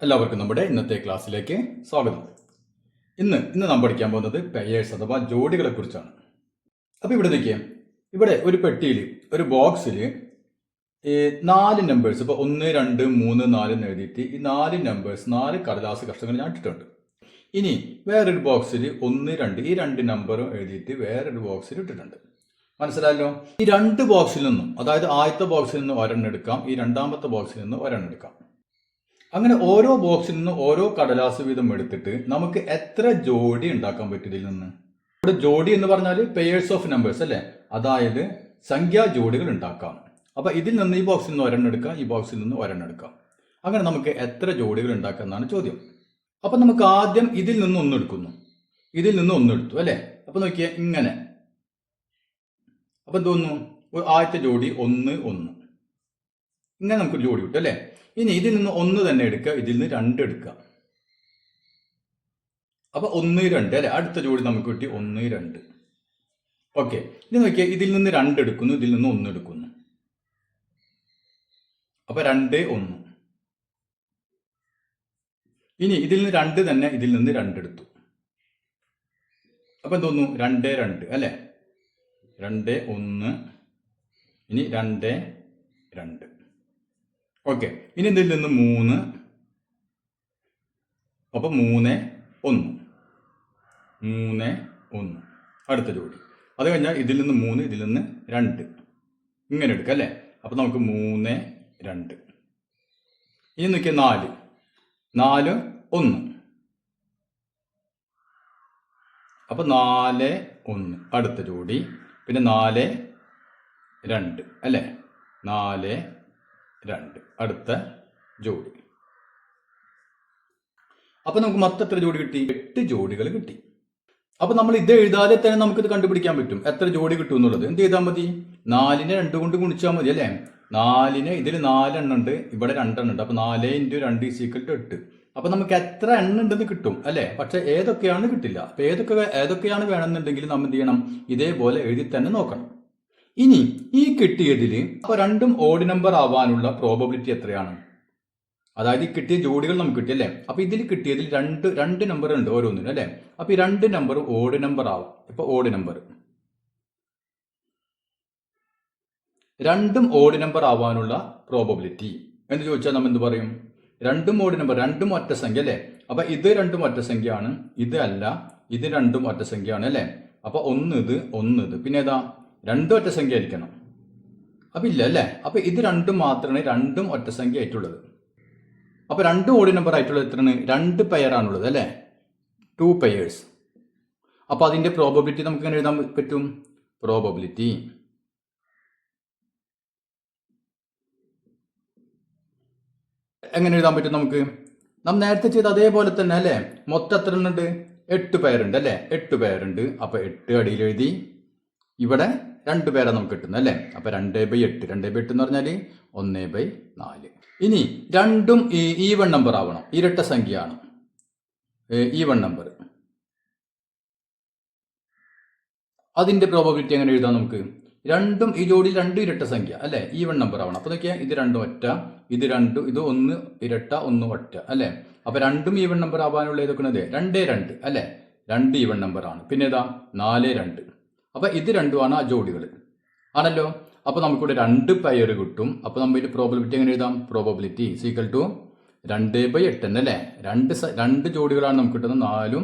എല്ലാവർക്കും നമ്മുടെ ഇന്നത്തെ ക്ലാസ്സിലേക്ക് സ്വാഗതം. ഇന്ന് നമ്മൾ പഠിക്കാൻ പോകുന്നത് പെയേഴ്സ് അഥവാ ജോഡികളെ കുറിച്ചാണ്. അപ്പോൾ ഇവിടെ നോക്കിയേ, ഇവിടെ ഒരു പെട്ടിയിൽ ഒരു ബോക്സിൽ 4 നമ്പേഴ്സ്, ഇപ്പോൾ 1 2 3 4 എന്ന് എഴുതിയിട്ട് ഈ 4 നമ്പേഴ്സ് 4 കടലാസ് കഷ്ണങ്ങൾ ഞാൻ ഇട്ടിട്ടുണ്ട്. ഇനി വേറൊരു ബോക്സിൽ 1 2 ഈ 2 നമ്പറും എഴുതിയിട്ട് വേറൊരു ബോക്സിൽ ഇട്ടിട്ടുണ്ട്. മനസ്സിലായല്ലോ? ഈ 2 ബോക്സിൽ നിന്നും, അതായത് ആദ്യത്തെ ബോക്സിൽ നിന്ന് ഒരെണ്ണം എടുക്കാം, ഈ രണ്ടാമത്തെ ബോക്സിൽ നിന്ന് ഒരെണ്ണം എടുക്കാം. അങ്ങനെ ഓരോ ബോക്സിൽ നിന്ന് ഓരോ കടലാസ് വീതം എടുത്തിട്ട് നമുക്ക് എത്ര ജോഡി ഉണ്ടാക്കാൻ പറ്റും ഇതിൽ നിന്ന്? ഇവിടെ ജോഡി എന്ന് പറഞ്ഞാൽ പെയേഴ്സ് ഓഫ് നമ്പേഴ്സ് അല്ലേ, അതായത് സംഖ്യാ ജോഡികൾ ഉണ്ടാക്കാം. അപ്പൊ ഇതിൽ നിന്ന് ഈ ബോക്സിൽ നിന്ന് ഒരെണ്ണം എടുക്കാം, ഈ ബോക്സിൽ നിന്ന് ഒരെണ്ണം എടുക്കാം. അങ്ങനെ നമുക്ക് എത്ര ജോഡികൾ ഉണ്ടാക്കാം എന്നാണ് ചോദ്യം. അപ്പൊ നമുക്ക് ആദ്യം ഇതിൽ നിന്ന് ഒന്നെടുക്കുന്നു, ഇതിൽ നിന്ന് ഒന്നെടുത്തു അല്ലേ. അപ്പൊ നോക്കിയേ ഇങ്ങനെ. അപ്പൊ തോന്നുന്നു ആദ്യത്തെ ജോഡി 1 1 ഇങ്ങനെ നമുക്കൊരു ജോഡി കിട്ടും അല്ലേ. ഇനി ഇതിൽ നിന്ന് 1 തന്നെ എടുക്കുക, ഇതിൽ നിന്ന് 2 എടുക്കുക. അപ്പൊ 1 2 അല്ലെ, അടുത്ത ജോഡി നമുക്ക് കിട്ടി 1 2. ഓക്കെ, ഇനി നോക്കിയാൽ ഇതിൽ നിന്ന് 2 എടുക്കുന്നു, ഇതിൽ നിന്ന് 1 എടുക്കുന്നു. അപ്പൊ 2 1. ഇനി ഇതിൽ നിന്ന് 2 തന്നെ, ഇതിൽ നിന്ന് 2 എടുത്തു. അപ്പൊ തോന്നുന്നു 2 2 അല്ലെ, 2 1. ഇനി 2 2. ഓക്കെ, ഇനി ഇതിൽ നിന്ന് 3. അപ്പൊ 3 1 3 1 അടുത്ത ജോഡി. അത് കഴിഞ്ഞാൽ ഇതിൽ നിന്ന് 3, ഇതിൽ നിന്ന് 2 ഇങ്ങനെ എടുക്കാം അല്ലേ. അപ്പൊ നമുക്ക് 3 2. ഇനി നോക്കിയാൽ 4 4 1. അപ്പൊ 4 1 അടുത്ത ജോഡി. പിന്നെ 4 2 അല്ലേ, 4 2 അടുത്ത ജോഡി. അപ്പൊ നമുക്ക് മൊത്തം എത്ര ജോഡി കിട്ടി? 8 ജോഡികൾ കിട്ടി. അപ്പൊ നമ്മൾ ഇത് എഴുതാതെ തന്നെ നമുക്കിത് കണ്ടുപിടിക്കാൻ പറ്റും എത്ര ജോഡി കിട്ടും എന്നുള്ളത്. എന്ത് ചെയ്താൽ മതി? 4നെ 2 കൊണ്ട് ഗുണിച്ചാൽ മതി അല്ലേ. 4നെ ഇതിൽ 4 എണ്ണം ഉണ്ട്, ഇവിടെ 2 എണ്ണം ഉണ്ട്. അപ്പൊ 4 × 2 = 8. അപ്പൊ നമുക്ക് എത്ര എണ്ണം ഉണ്ടെന്ന് കിട്ടും അല്ലെ. പക്ഷെ ഏതൊക്കെയാണ് കിട്ടില്ല. അപ്പൊ ഏതൊക്കെയാണ് വേണമെന്നുണ്ടെങ്കിൽ നമ്മൾ എന്ത് ചെയ്യണം? ഇതേപോലെ എഴുതി തന്നെ നോക്കണം. ഇനി ഈ കിട്ടിയതിൽ അപ്പൊ രണ്ടും ഓഡ് നമ്പർ ആവാനുള്ള പ്രോബബിലിറ്റി എത്രയാണ്? അതായത് ഈ കിട്ടിയ ജോഡികൾ നമുക്ക് കിട്ടി അല്ലേ. അപ്പൊ ഇതിൽ കിട്ടിയതിൽ രണ്ട് നമ്പർ ഉണ്ട് ഓരോന്നിനും അല്ലെ. അപ്പൊ ഈ 2 നമ്പർ ഓഡ് നമ്പർ ആവും. ഇപ്പൊ ഓഡ് നമ്പർ രണ്ടും ഓഡ് നമ്പർ ആവാനുള്ള പ്രോബബിലിറ്റി എന്ന് ചോദിച്ചാൽ നമ്മൾ എന്ത് പറയും? രണ്ടും ഓഡ് നമ്പർ, രണ്ടും ഒറ്റ സംഖ്യ അല്ലെ. അപ്പൊ ഇത് രണ്ടും ഒറ്റ സംഖ്യയാണ്, ഇത് അല്ല, ഇത് രണ്ടും ഒറ്റ സംഖ്യയാണ് അല്ലെ. അപ്പൊ ഒന്ന് ഇത് പിന്നെ ഏതാ? 2 ഒറ്റ സംഖ്യ ആയിരിക്കണം. അപ്പൊ ഇല്ല അല്ലെ. അപ്പൊ ഇത് രണ്ടും മാത്രമേ രണ്ടും ഒറ്റ സംഖ്യ ആയിട്ടുള്ളത്. അപ്പൊ 2 ഓഡ് നമ്പർ ആയിട്ടുള്ളത് എത്രയാണ്? 2 പെയറാണുള്ളത് അല്ലെ, 2 പെയേഴ്സ്. അപ്പൊ അതിന്റെ പ്രോബബിലിറ്റി നമുക്ക് എങ്ങനെ എഴുതാൻ പറ്റും? പ്രോബബിലിറ്റി എങ്ങനെ എഴുതാൻ പറ്റും നമുക്ക്? നാം നേരത്തെ ചെയ്ത അതേപോലെ തന്നെ അല്ലെ. മൊത്തം എത്ര ഉണ്ട്? 8 പെയറുണ്ട് അല്ലെ, 8 പെയറുണ്ട്. അപ്പൊ 8 അടിയിൽ എഴുതി. ഇവിടെ 2 പേരാണ് നമുക്ക് കിട്ടുന്നത് അല്ലേ. അപ്പൊ 2/8 എന്ന് പറഞ്ഞാൽ 1/4. ഇനി രണ്ടും ഈവൺ നമ്പർ ആവണം, ഇരട്ട സംഖ്യയാണ് ഈവൺ നമ്പർ. അതിന്റെ പ്രോബബിലിറ്റി എങ്ങനെ എഴുതാം നമുക്ക്? രണ്ടും ഈ ജോഡിയിൽ 2 ഇരട്ട സംഖ്യ അല്ലെ, ഈവൺ നമ്പർ ആവണം. അപ്പൊ നോക്കിയാൽ ഇത് 2 ഒറ്റ, ഇത് 1 ഇരട്ട 1 ഒറ്റ അല്ലെ. അപ്പൊ രണ്ടും ഈവൺ നമ്പർ ആവാനുള്ള ഏതൊക്കെയാണ്? 2 2 അല്ലെ, 2 ഈവൺ നമ്പർ ആണ്. പിന്നെ ഏതാ? 4 2. അപ്പൊ ഇത് രണ്ടുമാണ് ആ ജോഡികൾ ആണല്ലോ. അപ്പൊ നമുക്കിവിടെ 2 പെയർ കിട്ടും. അപ്പൊ നമ്മൾ ഇതിന്റെ പ്രോബബിലിറ്റി എങ്ങനെ എഴുതാം? പ്രോബബിലിറ്റി = 2/8 എന്നല്ലേ. 2 ജോഡികളാണ് നമുക്ക് കിട്ടുന്നത്, 4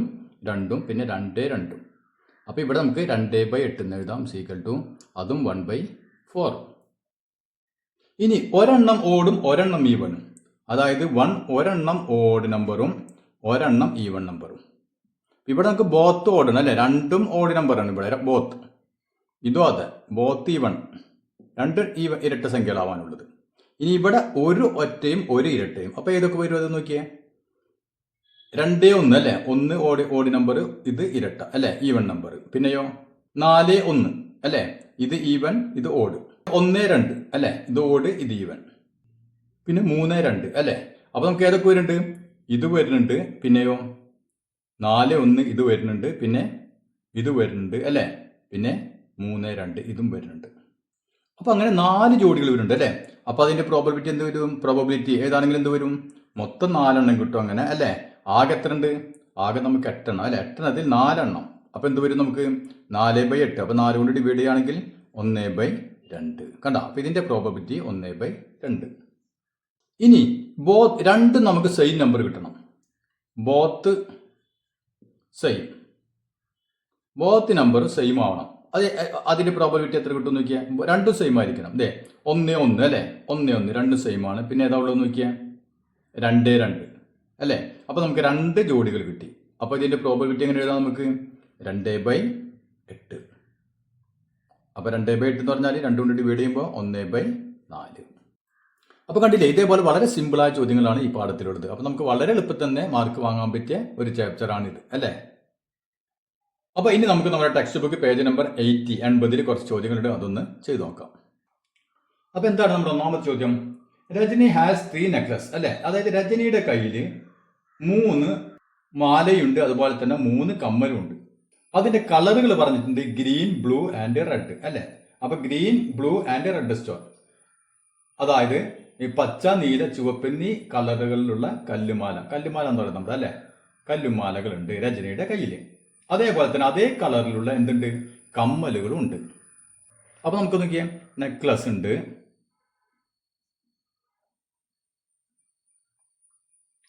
2 പിന്നെ 2 2. അപ്പൊ ഇവിടെ നമുക്ക് 2/8 എന്ന് എഴുതാം = അതും 1/4. ഇനി ഒരെണ്ണം ഓടും ഒരെണ്ണം ഈവണും, അതായത് ഒരെണ്ണം ഓഡ് നമ്പറും ഒരെണ്ണം ഈവൺ നമ്പറും. ഇവിടെ നമുക്ക് ബോത്ത് ഓടണം അല്ലെ, രണ്ടും ഓഡ് നമ്പറാണ് ഇവിടെ ബോത്ത്. ഇതും അതെ, ബോത്ത് ഈവൺ, 2 ഇരട്ട സംഖ്യകളാവാനുള്ളത്. ഇനി ഇവിടെ ഒരു ഒറ്റയും ഒരു ഇരട്ടയും. അപ്പൊ ഏതൊക്കെ വരും അത് നോക്കിയേ. 2 1 അല്ലെ, 1 ഓഡ് നമ്പർ, ഇത് ഇരട്ട അല്ലെ, ഈവൺ നമ്പർ. പിന്നെയോ 4 1 അല്ലെ, ഇത് ഈവൺ, ഇത് ഓഡ്. 1 2 അല്ലെ, ഇത് ഓഡ്, ഇത് ഈവൺ. പിന്നെ 3 2 അല്ലെ. അപ്പൊ നമുക്ക് ഏതൊക്കെ വരുന്നുണ്ട്? ഇത് വരുന്നുണ്ട്. പിന്നെയോ 4 1 ഇത് വരുന്നുണ്ട്, പിന്നെ ഇത് വരുന്നുണ്ട് അല്ലെ, പിന്നെ 3 2 ഇതും വരുന്നുണ്ട്. അപ്പൊ അങ്ങനെ 4 ജോഡികൾ വരുന്നുണ്ട് അല്ലെ. അപ്പൊ അതിന്റെ പ്രോബബിലിറ്റി എന്ത് വരും? പ്രോബബിലിറ്റി ഏതാണെങ്കിലും എന്ത് വരും? മൊത്തം 4 കിട്ടും അങ്ങനെ അല്ലേ. ആകെ എത്ര ഉണ്ട്? ആകെ നമുക്ക് 8 അല്ലേ. 8 4 അപ്പൊ എന്ത് വരും നമുക്ക്? 4/8. അപ്പൊ 4 കൊണ്ട് ഡിവൈഡ് ചെയ്യുകയാണെങ്കിൽ 1/2. കണ്ട, അപ്പൊ ഇതിന്റെ പ്രോബബിലിറ്റി 1/2. ഇനി രണ്ടും നമുക്ക് സെയിം നമ്പർ കിട്ടണം. ബോത്ത് നമ്പർ സെയിം ആവണം. അതിന്റെ പ്രോബബിലിറ്റി എത്ര കിട്ടും നോക്കിയാൽ? രണ്ടും സെയിം ആയിരിക്കണം. 1 അല്ലേ. 1 രണ്ടും സെയിം ആണ്. പിന്നെ ഏതാ ഉള്ളത് നോക്കിയാൽ? 2 അല്ലേ. അപ്പൊ നമുക്ക് 2 ജോഡികൾ കിട്ടി. അപ്പൊ ഇതിന്റെ പ്രോബബിലിറ്റി എങ്ങനെ എഴുതാം നമുക്ക്? 2/8. അപ്പൊ 2/8 എന്ന് പറഞ്ഞാൽ 2 കൊണ്ട് ഡിവൈഡ് ചെയ്യുമ്പോൾ 1/4. അപ്പൊ കണ്ടില്ലേ, ഇതേപോലെ വളരെ സിമ്പിളായ ചോദ്യങ്ങളാണ് ഈ പാഠത്തിലുള്ളത്. അപ്പൊ നമുക്ക് വളരെ എളുപ്പത്തിൽ തന്നെ മാർക്ക് വാങ്ങാൻ പറ്റിയ ഒരു ചാപ്റ്ററാണിത് അല്ലേ. അപ്പൊ ഇനി നമുക്ക് നമ്മുടെ ടെക്സ്റ്റ് ബുക്ക് പേജ് നമ്പർ 80 കുറച്ച് ചോദ്യങ്ങളുണ്ട്, അതൊന്ന് ചെയ്തു നോക്കാം. അപ്പൊ എന്താണ് നമ്മുടെ ഒന്നാമത്തെ ചോദ്യം? രജനി ഹാസ് 3 നെക്ലസ് അല്ലെ. അതായത് രജനിയുടെ കയ്യിൽ 3 മാലയുണ്ട്, അതുപോലെ തന്നെ 3 കമ്മലുണ്ട്. അതിന്റെ കളറുകൾ പറഞ്ഞിട്ടുണ്ട് ഗ്രീൻ, ബ്ലൂ ആൻഡ് റെഡ് അല്ലെ. അപ്പൊ green, blue and red stone, അതായത് ഈ പച്ച, നീല, ചുവപ്പ് എന്നീ കളറുകളിലുള്ള കല്ലുമാല എന്ന് പറയുന്നത് നമ്മുടെ അല്ലെ, കല്ലുമാലകളുണ്ട് രജനിയുടെ കയ്യിൽ. അതേപോലെ തന്നെ അതേ കളറിലുള്ള എന്തുണ്ട്? കമ്മലുകളും ഉണ്ട്. അപ്പൊ നമുക്ക് നോക്കിയാൽ നെക്ലസ് ഉണ്ട്,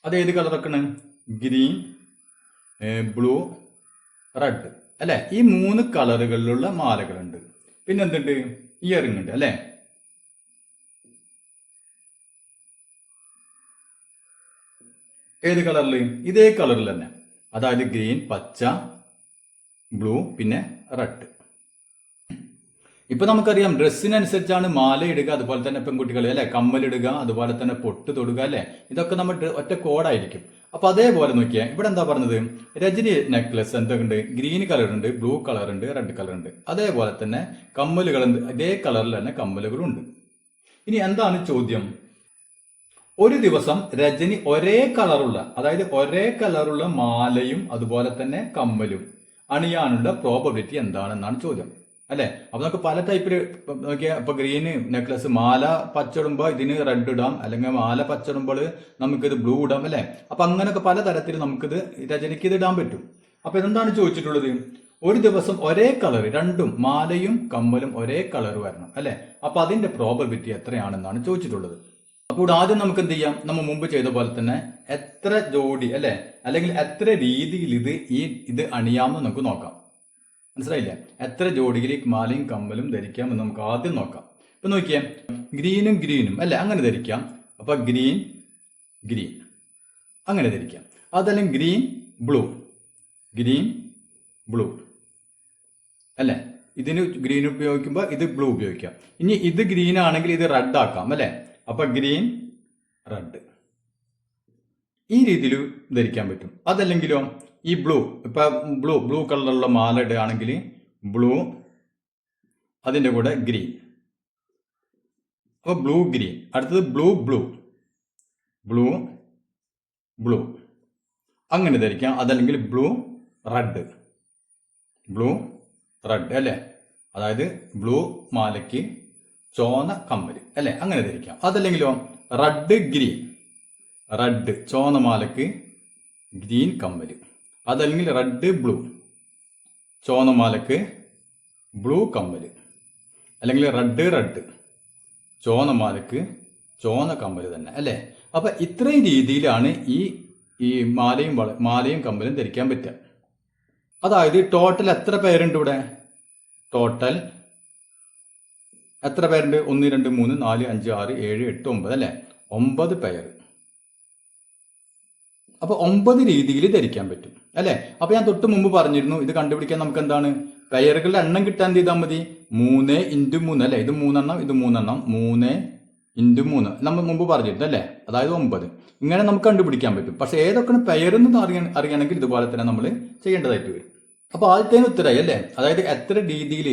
അത് ഏത് കളറൊക്കെയാണ്? ഗ്രീൻ, ബ്ലൂ, റെഡ് അല്ലെ. ഈ 3 കളറുകളിലുള്ള മാലകളുണ്ട്. പിന്നെ എന്തുണ്ട്? ഇയറിംഗ് ഉണ്ട് അല്ലെ. ഏത് കളറിൽ? ഇതേ കളറിൽ തന്നെ, അതായത് ഗ്രീൻ, പച്ച, ബ്ലൂ പിന്നെ റെഡ്. ഇപ്പൊ നമുക്കറിയാം ഡ്രസ്സിനനുസരിച്ചാണ് മാല ഇടുക, അതുപോലെ തന്നെ പെൺകുട്ടികൾ അല്ലെ കമ്മലിടുക, അതുപോലെ തന്നെ പൊട്ട് തൊടുക അല്ലെ. ഇതൊക്കെ നമ്മുടെ ഒറ്റ കോഡായിരിക്കും. അപ്പൊ അതേപോലെ നോക്കിയാൽ ഇവിടെ എന്താ പറഞ്ഞത്? രജനി നെക്ലസ് എന്തൊക്കെയുണ്ട്? ഗ്രീൻ കളർ ഉണ്ട്, ബ്ലൂ കളർ ഉണ്ട്, റെഡ് കളർ ഉണ്ട്. അതേപോലെ തന്നെ കമ്മലുകൾ ഇതേ കളറിൽ തന്നെ കമ്മലുകളുണ്ട്. ഇനി എന്താണ് ചോദ്യം? ഒരു ദിവസം രജനി ഒരേ കളറുള്ള മാലയും അതുപോലെ തന്നെ കമ്മലും അണിയാനുള്ള പ്രോബബിലിറ്റി എന്താണെന്നാണ് ചോദ്യം അല്ലെ. അപ്പൊ നമുക്ക് പല ടൈപ്പിൽ നോക്കിയാൽ ഇപ്പൊ ഗ്രീന് നെക്ലസ്, മാല പച്ചിടുമ്പോൾ ഇതിന് റെഡ് ഇടാം, അല്ലെങ്കിൽ മാല പച്ചിടുമ്പോൾ നമുക്കിത് ബ്ലൂ ഇടാം അല്ലെ. അപ്പൊ അങ്ങനെയൊക്കെ പലതരത്തിൽ നമുക്കിത് രജനിക്ക് ഇത് ഇടാൻ പറ്റും. അപ്പൊ എന്താണ് ചോദിച്ചിട്ടുള്ളത്? ഒരു ദിവസം ഒരേ കളർ, രണ്ടും മാലയും കമ്മലും ഒരേ കളർ വരണം അല്ലെ. അപ്പൊ അതിന്റെ പ്രോബബിലിറ്റി എത്രയാണെന്നാണ് ചോദിച്ചിട്ടുള്ളത്. അപ്പോൾ ആദ്യം നമുക്ക് എന്ത് ചെയ്യാം? നമ്മൾ മുമ്പ് ചെയ്ത പോലെ തന്നെ എത്ര ജോഡി അല്ലെ, അല്ലെങ്കിൽ എത്ര രീതിയിൽ ഇത് അണിയാമെന്ന് നമുക്ക് നോക്കാം. മനസ്സിലായില്ലേ? എത്ര ജോഡിയിൽ മാലയും കമ്മലും ധരിക്കാമെന്ന് നമുക്ക് ആദ്യം നോക്കാം. ഇപ്പൊ നോക്കിയേ, ഗ്രീനും അല്ലെ അങ്ങനെ ധരിക്കാം. അപ്പൊ ഗ്രീൻ അങ്ങനെ ധരിക്കാം. അതല്ലെങ്കിൽ ഗ്രീൻ ബ്ലൂ അല്ലെ. ഇതിന് ഗ്രീൻ ഉപയോഗിക്കുമ്പോൾ ഇത് ബ്ലൂ ഉപയോഗിക്കാം. ഇനി ഇത് ഗ്രീൻ ആണെങ്കിൽ ഇത് റെഡ് ആക്കാം അല്ലെ. അപ്പൊ ഗ്രീൻ, റെഡ് ഈ രീതിയിൽ ധരിക്കാൻ പറ്റും. അതല്ലെങ്കിലോ ഈ ഇപ്പൊ ബ്ലൂ കളറിലുള്ള മാല ഇടുകയാണെങ്കിൽ ബ്ലൂ, അതിന്റെ കൂടെ ഗ്രീൻ. അപ്പൊ ബ്ലൂ ഗ്രീൻ, അടുത്തത് ബ്ലൂ അങ്ങനെ ധരിക്കാം. അതല്ലെങ്കിൽ ബ്ലൂ റെഡ് അല്ലെ. അതായത് ബ്ലൂ മാലയ്ക്ക് ചോന്ന കമ്മല് അല്ലെ, അങ്ങനെ ധരിക്കാം. അതല്ലെങ്കിലോ റെഡ് ചോന്ന മാലക്ക് ഗ്രീൻ കമ്മല്. അതല്ലെങ്കിൽ ബ്ലൂ ചോന്ന മാലക്ക് ബ്ലൂ കമ്മല്. അല്ലെങ്കിൽ റെഡ് ചോന്ന മാലക്ക് ചോന്ന കമ്മല് തന്നെ അല്ലെ. അപ്പൊ ഇത്രയും രീതിയിലാണ് ഈ മാലയും കമ്മലും ധരിക്കാൻ പറ്റുക. അതായത് ടോട്ടൽ എത്ര പേരുണ്ട് ഇവിടെ? ടോട്ടൽ എത്ര പേരുണ്ട്? 1 2 3 4 5 6 7 8 9 അല്ലെ. 9 പേര്. അപ്പൊ 9 രീതിയിൽ ധരിക്കാൻ പറ്റും അല്ലെ. അപ്പൊ ഞാൻ തൊട്ട് മുമ്പ് പറഞ്ഞിരുന്നു, ഇത് കണ്ടുപിടിക്കാൻ നമുക്ക് എന്താണ്? പെയറുകളുടെ എണ്ണം കിട്ടാൻ എന്ത് ചെയ്താൽ മതി? 3 × 3 അല്ലെ. ഇത് 3 എണ്ണം, ഇത് 3 എണ്ണം. 3 × 3 നമ്മൾ മുമ്പ് പറഞ്ഞിരുന്നു അല്ലെ. അതായത് 9. ഇങ്ങനെ നമുക്ക് കണ്ടുപിടിക്കാൻ പറ്റും. പക്ഷെ ഏതൊക്കെയാണ് പെയറെന്ന് അറിയണമെങ്കിൽ ഇതുപോലെ തന്നെ നമ്മൾ ചെയ്യേണ്ടതായിട്ട് വരും. അപ്പൊ ആദ്യത്തേന് ഉത്തരമായി അല്ലെ. അതായത് എത്ര രീതിയിൽ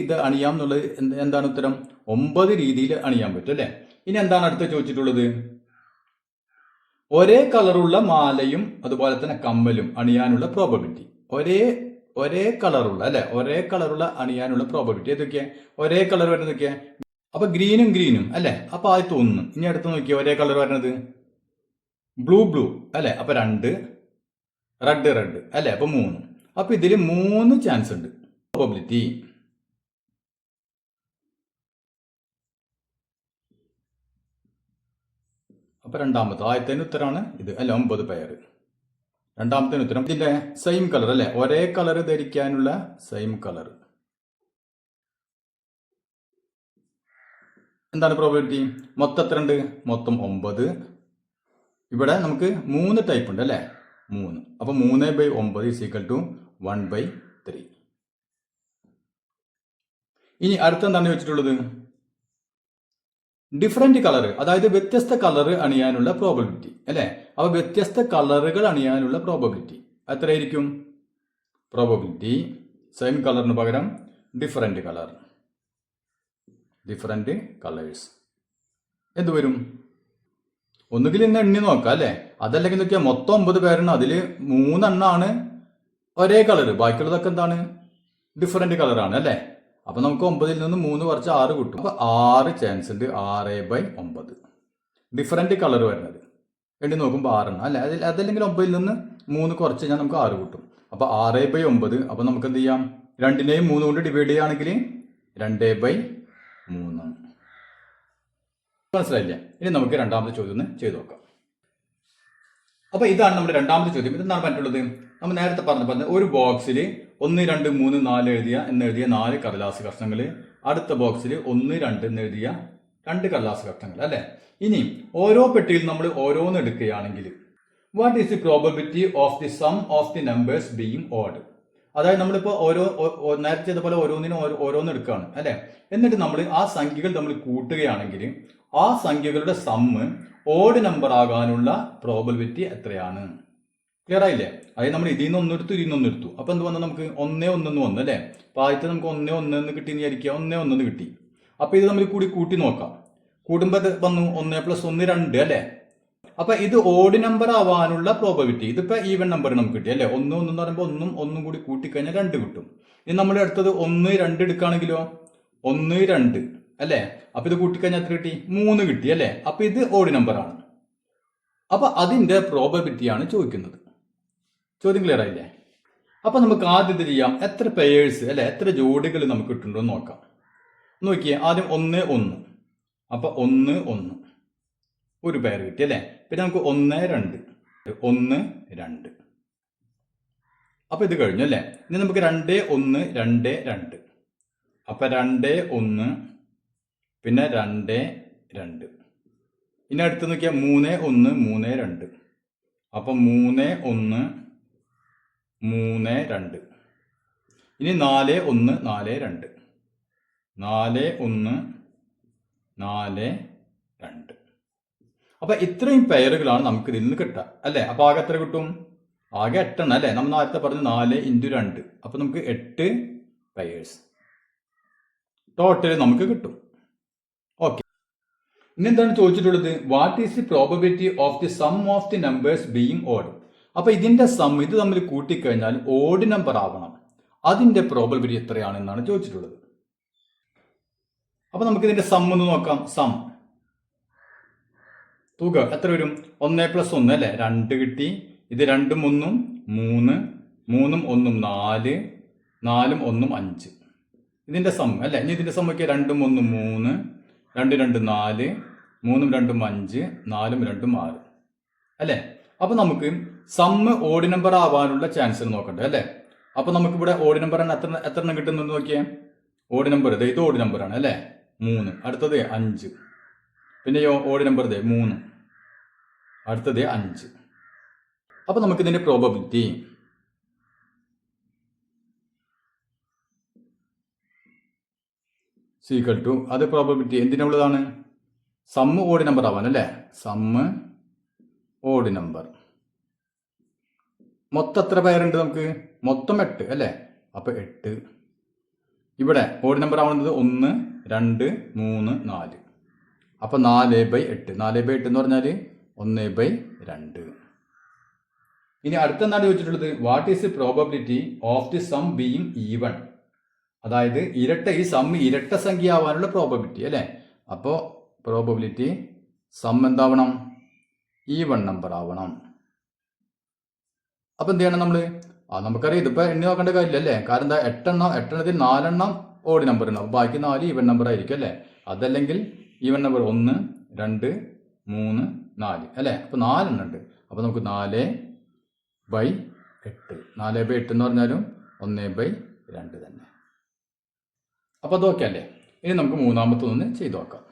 ഇത് അണിയാം എന്നുള്ളത് എന്താണ് ഉത്തരം? 9 രീതിയിൽ അണിയാൻ പറ്റും അല്ലെ. ഇനി എന്താണ് അടുത്ത ചോദിച്ചിട്ടുള്ളത്? ഒരേ കളറുള്ള മാലയും അതുപോലെ തന്നെ കമ്മലും അണിയാനുള്ള പ്രോബബിലിറ്റി. ഒരേ കളറുള്ള അല്ലെ, ഒരേ കളറുള്ള അണിയാനുള്ള പ്രോബബിലിറ്റി ഏതൊക്കെയാ? ഒരേ കളർ വരുന്നതൊക്കെയാ? അപ്പൊ ഗ്രീനും അല്ലെ. അപ്പൊ ആദ്യത്തെ 1. ഇനി അടുത്ത് നോക്കിയാൽ ഒരേ കളർ വരുന്നത് ബ്ലൂ അല്ലേ? അപ്പൊ 2, റെഡ് അല്ലേ? അപ്പൊ 3. അപ്പൊ ഇതിൽ 3 ചാൻസ് ഉണ്ട്. പ്രോബബിലിറ്റി അപ്പൊ രണ്ടാമത്തെ ആദ്യത്തേന് ഉത്തരമാണ് ഇത് അല്ലെ, 9 പെയർ. രണ്ടാമത്തെ ഉത്തരം ഇതിന്റെ സെയിം കളർ അല്ലെ, ഒരേ കളർ ധരിക്കാനുള്ള സെയിം കളർ. എന്താണ് പ്രോബബിലിറ്റി? മൊത്തം എത്ര ഉണ്ട്? മൊത്തം 9. ഇവിടെ നമുക്ക് 3 ടൈപ്പ് ഉണ്ട് അല്ലെ, 3. അപ്പൊ 3/9 = 1/3. ഇനി അടുത്തെന്താണ് വെച്ചിട്ടുള്ളത്? ഡിഫറെന്റ് കളർ, അതായത് വ്യത്യസ്ത കളർ അണിയാനുള്ള പ്രോബബിലിറ്റി അല്ലെ. അപ്പൊ വ്യത്യസ്ത കളറുകൾ അണിയാനുള്ള പ്രോബബിലിറ്റി എത്രയായിരിക്കും? പ്രോബബിലിറ്റി സെയിം കളറിന് പകരം ഡിഫറെന്റ് കളേഴ്സ് എന്ത് വരും? ഒന്നുകിൽ ഇന്ന് എണ്ണി നോക്കാം അല്ലെ, അതല്ലെങ്കിൽ നോക്കിയാൽ മൊത്തം 9 പേരാണ്, അതിൽ 3 എണ്ണാണ് ഒരേ കളർ, ബാക്കിയുള്ളതൊക്കെ എന്താണ്? ഡിഫറെന്റ് കളറാണ് അല്ലെ. അപ്പൊ നമുക്ക് 9ൽ നിന്ന് 3 കുറച്ച് 6 കിട്ടും. അപ്പൊ 6 ചാൻസ് ഉണ്ട്, 6/9 ഡിഫറെന്റ് കളർ വരുന്നത്. എണ്ണി നോക്കുമ്പോൾ 6 എണ്ണം അല്ലെ, അതല്ലെങ്കിൽ 9ൽ നിന്ന് 3 കുറച്ച് കഴിഞ്ഞാൽ നമുക്ക് 6 കിട്ടും. അപ്പൊ 6/9. അപ്പൊ നമുക്ക് എന്ത് ചെയ്യാം? 2നെയും 3 കൊണ്ട് ഡിവൈഡ് ചെയ്യുകയാണെങ്കിൽ 2/3. മനസ്സിലായില്ലേ? ഇനി നമുക്ക് രണ്ടാമത്തെ ചോദ്യം ഒന്ന് ചെയ്തു നോക്കാം. അപ്പൊ ഇതാണ് നമ്മുടെ രണ്ടാമത്തെ ചോദ്യം. ഇതെന്താണ് പറഞ്ഞിട്ടുള്ളത്? നമ്മൾ നേരത്തെ പറഞ്ഞ ഒരു ബോക്സിൽ 1, 2, 3, 4 എന്നെഴുതിയ 4 കടലാസ് കഷ്ണങ്ങൾ, അടുത്ത ബോക്സിൽ 1, 2 എന്നെഴുതിയ 2 കടലാസ് കഷ്ണങ്ങൾ അല്ലെ. ഇനി ഓരോ പെട്ടിയിൽ നമ്മൾ ഓരോന്ന് എടുക്കുകയാണെങ്കിൽ what is the probability of the sum of the numbers being odd? അതായത് നമ്മളിപ്പോ നേരത്തെ ചെയ്ത പോലെ ഓരോന്ന് എടുക്കുകയാണ് അല്ലെ. എന്നിട്ട് നമ്മൾ ആ സംഖ്യകൾ നമ്മൾ കൂട്ടുകയാണെങ്കിൽ ആ സംഖ്യകളുടെ സമ്മ് ഓഡ് നമ്പർ ആകാനുള്ള പ്രോബബിലിറ്റി എത്രയാണ്? ക്ലിയർ ആയില്ലേ? അതായത് നമ്മൾ ഇതിൽ നിന്ന് ഒന്നെടുത്തു, ഇതിൽ നിന്ന് ഒന്നെടുത്തു. അപ്പൊ എന്ത് വന്നു? നമുക്ക് 1, 1 വന്നു അല്ലെ. അപ്പൊ ആദ്യത്തെ നമുക്ക് 1, 1 എന്ന് കിട്ടി എന്ന് വിചാരിക്കുക, 1, 1 കിട്ടി. അപ്പൊ ഇത് നമ്മൾ കൂട്ടി നോക്കാം. കൂടുമ്പോ വന്നു 1 + 1 2 അല്ലെ. അപ്പൊ ഇത് ഓഡ് നമ്പർ ആവാനുള്ള പ്രോബബിലിറ്റി, ഇതിപ്പോ ഈവൻ നമ്പർ നമുക്ക് കിട്ടി അല്ലെ. 1, 1 എന്ന് പറയുമ്പോൾ 1 കൂടി കൂട്ടിക്കഴിഞ്ഞാൽ 2 കിട്ടും. ഇനി നമ്മുടെ അടുത്തത് 1, 2 എടുക്കുകയാണെങ്കിലോ 1, 2 അല്ലെ. അപ്പൊ ഇത് കൂട്ടിക്കഴിഞ്ഞാൽ എത്ര കിട്ടി? 3 കിട്ടി അല്ലെ. അപ്പൊ ഇത് ഓഡ് നമ്പർ ആണ്. അപ്പൊ അതിന്റെ പ്രോബബിലിറ്റിയാണ് ചോദിക്കുന്നത്. ചോദ്യം ക്ലിയർ ആയില്ലേ? അപ്പൊ നമുക്ക് ആദ്യം ഇത് ചെയ്യാം. എത്ര പെയേഴ്സ് അല്ലെ, എത്ര ജോഡികൾ നമുക്ക് കിട്ടുന്നുണ്ടോ എന്ന് നോക്കാം. നോക്കിയേ, ആദ്യം 1, 1. അപ്പൊ 1, 1 ഒരു പെയർ കിട്ടി അല്ലെ. പിന്നെ നമുക്ക് 1, 2 1, 2. അപ്പൊ ഇത് കഴിഞ്ഞു അല്ലെ. ഇനി നമുക്ക് 2, 1 2, 2. അപ്പൊ 2, 1 പിന്നെ 2, 2. ഇനി അടുത്ത് നോക്കിയാൽ 3, 1 3, 2. അപ്പൊ 3, 1 3, 2. ഇനി 4, 1 4, 2. 4, 1 4, 2. അപ്പൊ ഇത്രയും പെയറുകളാണ് നമുക്ക് ഇതിൽ നിന്ന് കിട്ടുക അല്ലെ. അപ്പൊ ആകെ എത്ര കിട്ടും? ആകെ 8 എണ്ണം അല്ലെ. നമ്മൾ നേരത്തെ പറഞ്ഞു 4 × 2. അപ്പൊ നമുക്ക് 8 പെയേഴ്സ് ടോട്ടൽ നമുക്ക് കിട്ടും. ഓക്കെ. ഇനി എന്താണ് ചോദിച്ചിട്ടുള്ളത്? What is the probability of the sum of the numbers being odd? അപ്പൊ ഇതിന്റെ സം ഇത് തമ്മിൽ കൂട്ടിക്കഴിഞ്ഞാൽ ഓഡ് നമ്പർ ആവണം. അതിന്റെ പ്രോബബിലിറ്റി എത്രയാണെന്നാണ് ചോദിച്ചിട്ടുള്ളത്. അപ്പൊ നമുക്ക് ഇതിന്റെ സം ഒന്ന് നോക്കാം. സം തുക എത്ര വരും? 1 + 1 അല്ലെ, 2 കിട്ടി. ഇത് 2ഉം 1ഉം 3, 3ഉം 1ഉം 4, 4ഉം 1ഉം 5. ഇതിന്റെ സം അല്ലെ. ഇനി ഇതിന്റെ സം നോക്കിയാൽ 2ഉം 1ഉം 3, 2 2 4, 3ഉം 2ഉം 5, 4ഉം 2ഉം 6 അല്ലെ. അപ്പൊ നമുക്ക് സമ്മ് ഓഡ് നമ്പർ ആവാനുള്ള ചാൻസ് നോക്കണ്ടേ അല്ലെ. അപ്പൊ നമുക്ക് ഇവിടെ ഓഡ് നമ്പർ എത്ര എണ്ണം കിട്ടുന്നത് നോക്കിയേ. ഓഡ് നമ്പർ ഇത് ഓഡ് നമ്പർ ആണ് അല്ലെ, 3. അടുത്തത് 5. പിന്നെയോ ഓഡ് നമ്പർ 3. അടുത്തത് 5. അപ്പൊ നമുക്ക് ഇതിന്റെ പ്രോബബിലിറ്റി അത് പ്രോബബിലിറ്റി എന്തിനുള്ളതാണ്? സമ്മ് ഓഡ് നമ്പർ ആവാൻ അല്ലെ. Sum odd number. മൊത്തം എത്ര പേരുണ്ട് നമുക്ക്? മൊത്തം 8 അല്ലെ. അപ്പൊ 8. ഇവിടെ ഓഡ് നമ്പർ ആവുന്നത് 1 2 3 4. അപ്പൊ 4/8. 4/8 എന്ന് പറഞ്ഞാല് 1/2. ഇനി അടുത്തെന്താണ് ചോദിച്ചിട്ടുള്ളത്? What is the probability of the sum being even? അതായത് ഈ സം ഇരട്ട സംഖ്യ ആവാനുള്ള പ്രോബബിലിറ്റി അല്ലെ. അപ്പോ പ്രോബബിലിറ്റി സം എന്താവണം? ഈവൺ നമ്പർ ആവണം. അപ്പം എന്ത് ചെയ്യണം നമ്മൾ? നമുക്കറിയാം ഇതിപ്പോൾ എണ്ണി നോക്കേണ്ട കാര്യമില്ല അല്ലേ? കാരണം എന്താ, എട്ടെണ്ണത്തിൽ 4 ഓഡ് നമ്പർ ഉണ്ടാവും, ബാക്കി 4 ഈവൻ നമ്പർ ആയിരിക്കും അല്ലേ? അതല്ലെങ്കിൽ ഈവൻ നമ്പർ 1, 2, 3, 4 അല്ലേ? അപ്പോൾ 4 ഉണ്ട്. അപ്പോൾ നമുക്ക് 4/8. 4/8 എന്ന് പറഞ്ഞാലും 1/2 തന്നെ. അപ്പോൾ അത് ഓക്കെ അല്ലേ? ഇനി നമുക്ക് മൂന്നാമത്തെ ഒന്ന് ചെയ്തു നോക്കാം.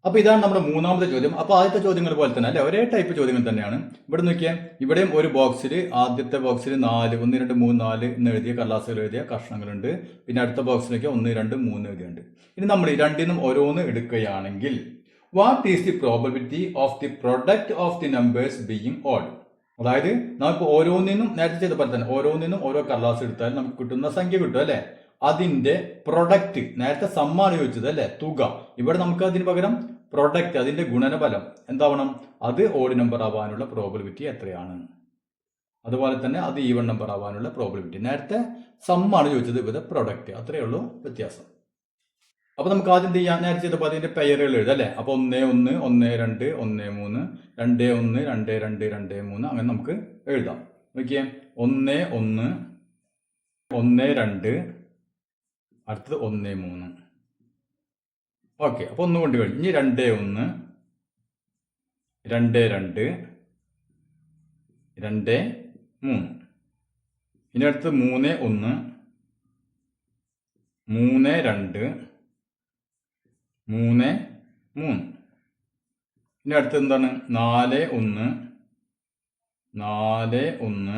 അപ്പോൾ ഇതാണ് നമ്മുടെ മൂന്നാമത്തെ ചോദ്യം. അപ്പോൾ ആദ്യത്തെ ചോദ്യങ്ങൾ പോലെ തന്നെ അല്ലേ, ഒരേ ടൈപ്പ് ചോദ്യങ്ങൾ തന്നെയാണ്. ഇവിടെ നോക്കിയാൽ ഇവിടെയും ഒരു ബോക്സിൽ, ആദ്യത്തെ ബോക്സിൽ 4, 1, 2, 3, 4 എന്ന് എഴുതിയ കടലാസുകൾ എഴുതിയ കഷ്ണങ്ങളുണ്ട്. പിന്നെ അടുത്ത ബോക്സിലേക്ക് 1, 2, 3 എഴുതിയുണ്ട്. ഇനി നമ്മൾ ഈ രണ്ടിനും ഓരോന്ന് എടുക്കുകയാണെങ്കിൽ what is the probability of the product of the numbers being odd? അതായത് നമുക്ക് ഓരോന്നിനും നേരത്തെ ചെയ്ത പോലെ തന്നെ ഓരോന്നിനും ഓരോ കടലാസ് എടുത്താൽ നമുക്ക് കിട്ടുന്ന സംഖ്യ കിട്ടും അല്ലേ? അതിന്റെ പ്രൊഡക്റ്റ്, നേരത്തെ സമ്മാണ് ചോദിച്ചത് അല്ലേ, തുക. ഇവിടെ നമുക്ക് അതിന് പകരം പ്രൊഡക്റ്റ്, അതിന്റെ ഗുണനഫലം എന്താവണം? അത് ഓഡ് നമ്പർ ആവാനുള്ള പ്രോബബിലിറ്റി എത്രയാണ്? അതുപോലെ തന്നെ അത് ഈവൺ നമ്പർ ആവാനുള്ള പ്രോബബിലിറ്റി. നേരത്തെ സമ്മാണ് ചോദിച്ചത്, ഇവിടെ പ്രൊഡക്റ്റ്. അത്രയേ ഉള്ളൂ വ്യത്യാസം. അപ്പൊ നമുക്ക് ആദ്യം ചെയ്യാൻ നേരത്തെ ചെയ്തപ്പോൾ അതിന്റെ പെയറുകൾ എഴുതാം അല്ലേ? അപ്പൊ 1, 1, 1, 2, 1, 3, 2, 1, 2, 2, 2, 3 അങ്ങനെ നമുക്ക് എഴുതാം. നോക്കിയേ, 1, 1, 1, 2, അടുത്തത് 1, 3. ഓക്കെ, അപ്പൊ 1 കൊണ്ട് കഴിഞ്ഞു. ഇനി 2, 1, 2, 2, 2, 3. ഇനി അടുത്ത് 3, 1, 3, 2, 3, 3. ഇനി അടുത്ത് എന്താണ്? 4, 1, 4, 1,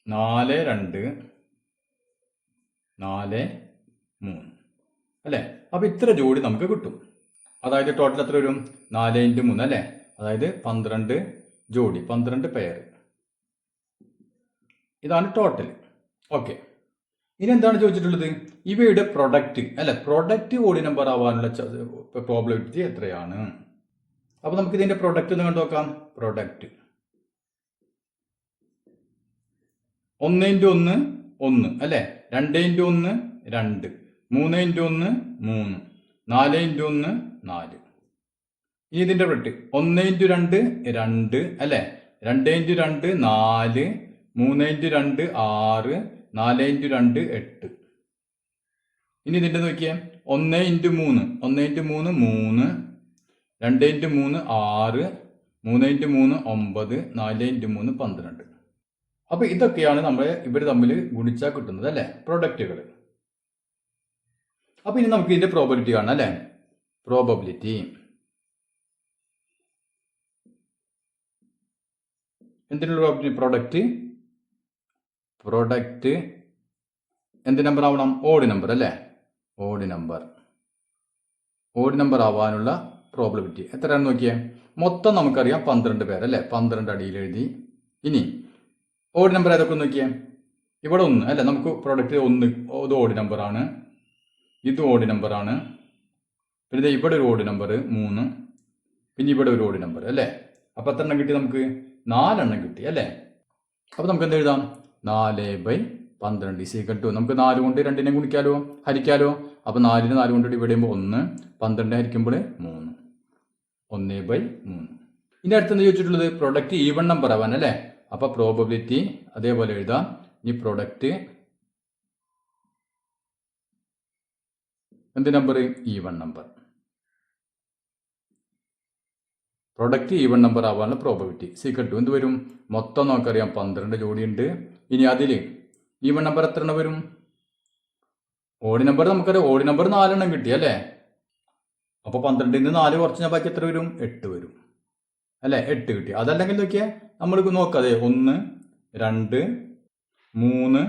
4, 2, 4, 3 അല്ലേ? അപ്പോൾ ഇത്ര ജോഡി നമുക്ക് കിട്ടും. അതായത് ടോട്ടൽ എത്ര വരും? 4 × 3 അല്ലേ? അതായത് 12 ജോഡി, 12 പെയർ. ഇതാണ് ടോട്ടൽ. ഓക്കെ, ഇനി എന്താണ് ചോദിച്ചിട്ടുള്ളത്? ഇവയുടെ പ്രൊഡക്റ്റ് അല്ലെ, പ്രൊഡക്റ്റ് ഓഡ് നമ്പർ ആവാനുള്ള പ്രോബബിലിറ്റി എത്രയാണ്? അപ്പോൾ നമുക്ക് ഇതിന്റെ പ്രൊഡക്റ്റ് ഒന്ന് കണ്ടു നോക്കാം. പ്രൊഡക്റ്റ് 1 × 1 1 അല്ലേ? 2 × 1 2, 3 × 1 3, 4 × 1 4. ഇനി ഇതിന്റെ പ്രൊഡക്റ്റ് 1 × 2 2 അല്ലേ? 2 × 2 4, 3 × 2 6, 4 × 2 8. ഇനി ഇതിന്റെ നോക്കിയേ, 1 × 3 1 × 3 3, 2 × 3 6, 3 × 3 9, 4 × 3 12. അപ്പൊ ഇതൊക്കെയാണ് നമ്മൾ ഇവർ തമ്മിൽ ഗുണിച്ചാൽ കിട്ടുന്നത് അല്ലെ, പ്രൊഡക്റ്റുകൾ. അപ്പൊ ഇനി നമുക്ക് ഇതിന്റെ പ്രോബബിലിറ്റി കാണാം അല്ലെ. പ്രോബബിലിറ്റി എന്തിനുള്ള പ്രോഡക്റ്റ്? പ്രൊഡക്റ്റ് എന്ത് നമ്പർ ആവണം? ഓഡ് നമ്പർ അല്ലേ? ഓഡ് നമ്പർ ആവാനുള്ള പ്രോബബിലിറ്റി എത്രയാണെന്ന് നോക്കിയേ. മൊത്തം നമുക്കറിയാം 12 പേർ അല്ലേ? 12 അടിയിൽ എഴുതി. ഇനി ഓഡ് നമ്പർ ഏതൊക്കെ നോക്കിയേ. ഇവിടെ 1 അല്ലേ? നമുക്ക് പ്രൊഡക്റ്റ് 1 ഇത് ഓഡ് നമ്പറാണ്, ഇത് ഓഡ് നമ്പറാണ്. പിന്നെ ഇവിടെ ഒരു ഓഡ് നമ്പർ 3, പിന്നെ ഇവിടെ ഒരു ഓഡ് നമ്പർ അല്ലേ? അപ്പം എത്ര എണ്ണം കിട്ടി? നമുക്ക് 4 എണ്ണം കിട്ടി അല്ലേ? അപ്പം നമുക്ക് എന്ത് എഴുതാം? 4/12 നമുക്ക് 4 കൊണ്ട് 2നെ ഗുണിക്കാലോ, ഹരിക്കാലോ. അപ്പം 4ന് 4 കൊണ്ട് ഡിവൈഡ് ചെയ്യുമ്പോൾ 1, 12 ഹരിക്കുമ്പോൾ 3, 1/3. ഇനി അടുത്തെന്ത് ചോദിച്ചിട്ടുള്ളത്? പ്രൊഡക്റ്റ് ഈവൺ നമ്പർ ആവാൻ അല്ലേ? അപ്പം പ്രോബബിലിറ്റി അതേപോലെ എഴുതാം. ഈ പ്രൊഡക്റ്റ് എന്ത് number? Even number. Product even number ആവാനുള്ള പ്രോബബിലിറ്റി സീക്വൽ ടു എന്ത് വരും? മൊത്തം നമുക്കറിയാം 12 ജോഡിയുണ്ട്. ഇനി അതിൽ ഈവൺ നമ്പർ എത്ര എണ്ണം വരും? ഓഡ് നമ്പർ നമുക്കറിയാം, ഓഡ് നമ്പർ 4 എണ്ണം കിട്ടി അല്ലേ? അപ്പോൾ 12ൽ നിന്ന് 4 കുറച്ച് ബാക്കി എത്ര വരും? 8 വരും അല്ലേ? 8 കിട്ടി. അതല്ലെങ്കിൽ നോക്കിയാൽ നമ്മൾ നോക്കാതെ 1 2 3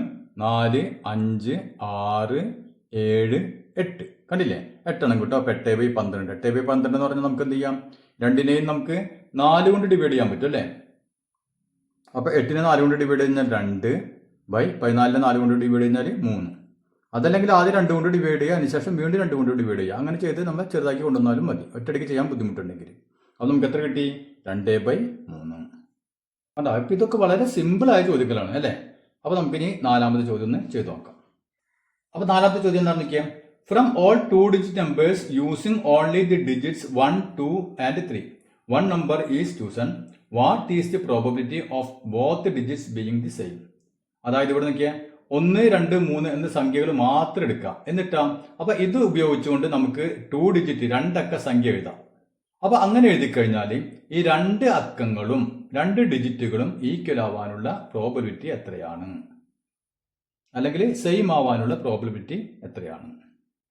4 5 6 7 8 കണ്ടില്ലേ? 8 എണ്ണം കിട്ടും. അപ്പോൾ 8/12 8/12 എന്ന് പറഞ്ഞാൽ നമുക്ക് എന്ത് ചെയ്യാം? രണ്ടിനെയും നമുക്ക് 4 കൊണ്ട് ഡിവൈഡ് ചെയ്യാൻ പറ്റും അല്ലേ? അപ്പോൾ 8നെ 4 കൊണ്ട് ഡിവൈഡ് കഴിഞ്ഞാൽ 2/14 4 കൊണ്ട് ഡിവൈഡ് കഴിഞ്ഞാൽ 3. അതല്ലെങ്കിൽ ആദ്യം 2 കൊണ്ട് ഡിവൈഡ് ചെയ്യുക, അതിനുശേഷം വീണ്ടും 2 കൊണ്ട് ഡിവൈഡ് ചെയ്യുക. അങ്ങനെ ചെയ്ത് നമ്മൾ ചെറുതാക്കി കൊണ്ടുവന്നാലും മതി, ഒറ്റയടിക്ക് ചെയ്യാൻ ബുദ്ധിമുട്ടുണ്ടെങ്കിൽ. അപ്പോൾ നമുക്ക് എത്ര കിട്ടി? 2/3. അല്ല, ഇപ്പം ഇതൊക്കെ വളരെ സിമ്പിളായ ചോദ്യങ്ങളാണ് അല്ലേ? അപ്പോൾ നമുക്കിനി 4ാമത്തെ ചോദ്യം ഒന്ന് ചെയ്ത് നോക്കാം. അപ്പോൾ 4ാമത്തെ ചോദ്യം എന്താണെന്ന് നോക്കിയാൽ, from all 2-digit numbers using only the digits 1, 2 and 3 one number is chosen, what is the probability of both digits being the same. അതായത് ഇവിടെ നോക്കിയാൽ 1, 2, 3 എന്ന സംഖ്യകൾ മാത്രം എടുക്കാം. എന്നിട്ടാ അപ്പൊ ഇത് ഉപയോഗിച്ചുകൊണ്ട് നമുക്ക് 2 ഡിജിറ്റ് 2 അക്ക സംഖ്യ എഴുതാം. അപ്പൊ അങ്ങനെ എഴുതി കഴിഞ്ഞാൽ ഈ 2 അക്കങ്ങളും 2 ഡിജിറ്റുകളും ഈക്വൽ ആവാനുള്ള പ്രോബബിലിറ്റി എത്രയാണ്, അല്ലെങ്കിൽ സെയിം ആവാനുള്ള പ്രോബബിലിറ്റി എത്രയാണ്?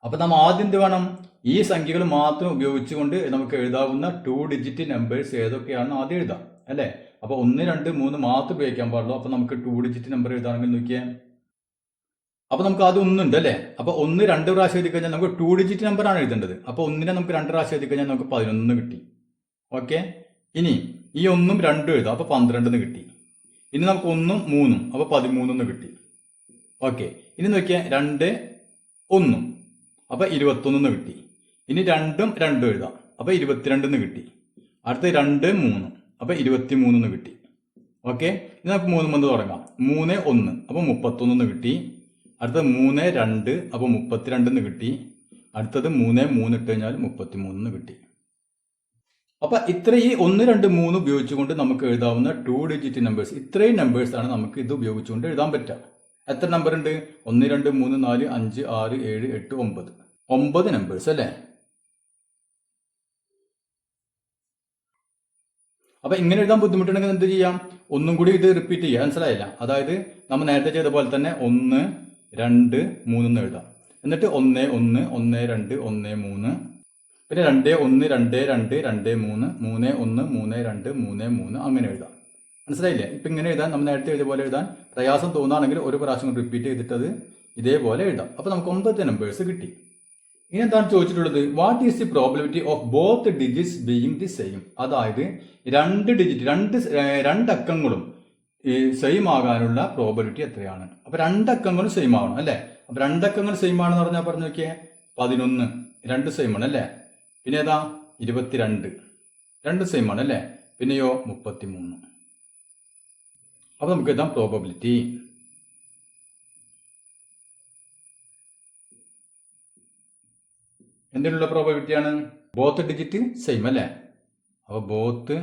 അപ്പൊ നമ്മൾ ആദ്യം എന്ത് വേണം, ഈ സംഖ്യകൾ മാത്രം ഉപയോഗിച്ചുകൊണ്ട് നമുക്ക് എഴുതാവുന്ന 2 ഡിജിറ്റ് നമ്പേഴ്സ് ഏതൊക്കെയാണെന്ന് ആദ്യം എഴുതാം അല്ലേ. അപ്പൊ 1, 2, 3 മാത്രം ഉപയോഗിക്കാൻ പാടുള്ളൂ. അപ്പൊ നമുക്ക് 2 ഡിജിറ്റ് നമ്പർ എഴുതാണെങ്കിൽ നോക്കിയാൽ, അപ്പൊ നമുക്ക് ആദ്യം 1 ഉണ്ട് അല്ലേ. അപ്പൊ 1 2 പ്രാവശ്യം എഴുതി കഴിഞ്ഞാൽ നമുക്ക് 2 ഡിജിറ്റ് നമ്പർ ആണ് എഴുതേണ്ടത്. അപ്പൊ 1നെ നമുക്ക് 2 പ്രാവശ്യം എഴുതി കഴിഞ്ഞാൽ നമുക്ക് 11 കിട്ടി. ഓക്കെ, ഇനി ഈ 1ഉം 2ഉം എഴുതാം. അപ്പൊ 12 കിട്ടി. ഇനി നമുക്ക് 1ഉം 3ഉം അപ്പൊ 13 കിട്ടി. ഓക്കെ, ഇനി നോക്കിയാൽ 2 1ഉം അപ്പൊ 21 കിട്ടി. ഇനി 2ഉം 2ഉം എഴുതാം. അപ്പൊ 22 കിട്ടി. അടുത്ത 2 3 അപ്പൊ 23 കിട്ടി. ഓക്കെ, ഇനി നമുക്ക് 3 കൊണ്ട് തുടങ്ങാം. 3 1 അപ്പൊ 31 കിട്ടി. അടുത്തത് 3 2 അപ്പൊ 32 കിട്ടി. അടുത്തത് 3 3 ഇട്ട് കഴിഞ്ഞാൽ 33 കിട്ടി. അപ്പൊ ഇത്ര ഈ 1 2 3 ഉപയോഗിച്ചുകൊണ്ട് നമുക്ക് എഴുതാവുന്ന 2 ഡിജിറ്റ് നമ്പേഴ്സ്, ഇത്രയും നമ്പേഴ്സ് ആണ് നമുക്ക് ഇത് ഉപയോഗിച്ചുകൊണ്ട് എഴുതാൻ പറ്റുക. എത്ര നമ്പർ ഉണ്ട്? 1 2 3 4 5 6 7 8 9 9 നമ്പേഴ്സ് അല്ലേ. അപ്പൊ ഇങ്ങനെ എഴുതാൻ ബുദ്ധിമുട്ടുണ്ടെങ്കിൽ എന്ത് ചെയ്യാം, ഒന്നും കൂടി ഇത് റിപ്പീറ്റ് ചെയ്യുക. മനസ്സിലായില്ല? അതായത് നമ്മൾ നേരത്തെ ചെയ്ത പോലെ തന്നെ 1 2 3 എന്ന് എഴുതാം. എന്നിട്ട് 1 1 1 2 1 3, പിന്നെ 2 1 2 2 2 3 3 1 3 2 3 3 അങ്ങനെ എഴുതാം. മനസ്സിലായില്ലേ? ഇപ്പൊ ഇങ്ങനെ എഴുതാൻ നമ്മൾ നേരത്തെ എഴുതിയ പോലെ എഴുതാൻ പ്രയാസം തോന്നുകയാണെങ്കിൽ ഒരു പ്രാവശ്യം റിപ്പീറ്റ് ചെയ്തിട്ടത് ഇതേപോലെ എഴുതാം. അപ്പൊ നമുക്ക് 9 നമ്പേഴ്സ് കിട്ടി. ഇനി എന്താണ് ചോദിച്ചിട്ടുള്ളത്? What is the probability of both digits being the same. അതായത് 2 ഡിജിറ്റ് 2 അക്കങ്ങളും സെയിം ആകാനുള്ള പ്രോബിലിറ്റി എത്രയാണ്? അപ്പൊ 2 അക്കങ്ങളും സെയിം ആവണം അല്ലെ. അപ്പൊ 2 അക്കങ്ങൾ സെയിം ആണെന്ന് പറഞ്ഞാൽ പറഞ്ഞു നോക്കിയേ, 11 2 സെയിം ആണ് അല്ലേ. പിന്നെ ഏതാ 22 2 സെയിം ആണ് അല്ലേ. പിന്നെയോ 33. അപ്പൊ നമുക്ക് എഴുതാം പ്രോബബിലിറ്റി. എന്തിനുള്ള പ്രോബബിലിറ്റിയാണ്? ബോത്ത് ഡിജിറ്റ് സെയിം അല്ലേ. അപ്പൊ ബോത്ത്